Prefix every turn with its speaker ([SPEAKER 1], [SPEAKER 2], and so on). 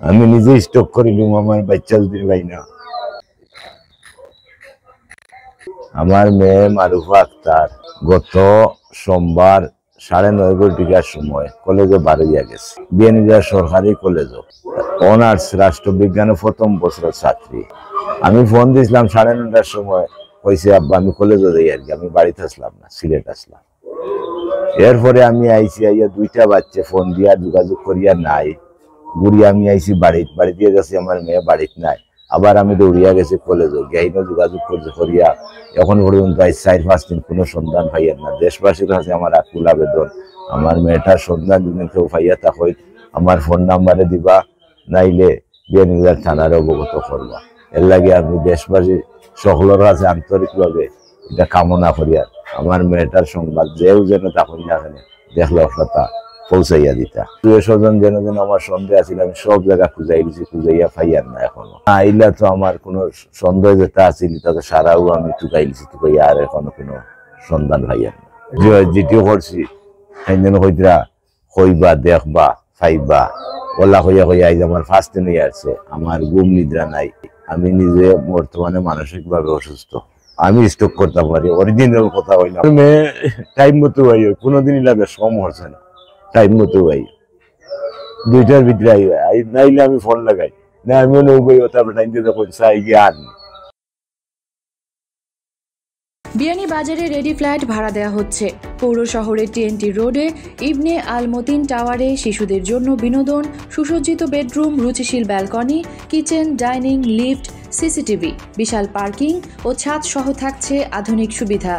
[SPEAKER 1] আমি নিজে স্টক করিলুম, আমার বাচ্চা যদি ভাই না। আমার মেয়ে মারুফা আক্তার গত সোমবার 9:30 ঘটিকার সময় কলেজে বাড়িয়া গেছে। বিয়ানীবাজার সরকারি কলেজও অনার্স রাষ্ট্রবিজ্ঞানে প্রথম বছরের ছাত্রী। আমি ফোন দিয়েছিলাম 9:30টার সময়, কইছে আব্বা আমি কলেজে যাই আর কি, আমি বাড়িতে আসলাম না, সিলেট আসলাম। এরপরে আমি আইসি, আইয়া 2টা বাচ্চা ফোন দিয়া যোগাযোগ করিয়া নাই। ঘুরিয়া আমি আইসি বাড়ি দিয়ে গেছি, আমার মেয়ে বাড়িতে নাই। আবার আমি দৌড়িয়া গেছি কলেজে, গিয়ে যোগাযোগ করিয়া এখন পর্যন্ত 4-5 দিন কোনো সন্ধান পাইয়ার না। দেশবাসীর কাছে আমার আকুল আবেদন, আমার মেয়েটার সন্ধান যদি কেউ পাইয়া তা হয় আমার ফোন নাম্বারে দিবা, নাইলে বিয়ানীবাজার থানার অবগত করবা। এর লাগে আমি দেশবাসী সকলের কাছে আন্তরিকভাবে এটা কামনা করিয়া আমার মেয়েটার সংবাদ যেও যেন তখন না দেখলে অসতা পৌঁছাইয়া দিতা। স্বজন যেন যেন আমার সন্দেহ আছিল, আমি সব জায়গা খুঁজাই দিছি, খুঁজাইয়া পাইয়ার না। এখনো আইলা তো আমার কোনো সন্দেহ যেটা আছিল তাকে সারাও আমি টুকাইছি, টুকাইয়া আর এখনো কোনো সন্ধান পাইয়ার না। যেটিও করছি সেদিন হইতরা হইবা, দেখবা, পাইবা, ওলা হইয়া হইয়া আইজ আমার 5 দিন হইয়া আসছে। আমার ঘুম নিদ্রা নাই, আমি নিজে বর্তমানে মানসিক ভাবে অসুস্থ। আমি স্টক করতে পারি, অরিজিনাল কথা হইলাম। মেয়ে টাইম মতো ভাই, কোনোদিনই লাগে সম হচ্ছে না, টাইম মতো ভাই 2টার ভিতরে নাইলে আমি ফোন লাগাই না, আমিও নৌকই তারপরে টাইম দিয়ে চাই গিয়ে আন।
[SPEAKER 2] বিয়ানীবাজারে রেডি ফ্ল্যাট ভাড়া দেওয়া হচ্ছে। পৌর শহরের TNT রোডে ইবনে আল মতিন টাওয়ারে শিশুদের জন্য বিনোদন, সুসজ্জিত বেডরুম, রুচিশীল balcony, kitchen, dining, lift, CCTV, বিশাল পার্কিং ও ছাদ সহ থাকছে আধুনিক সুবিধা।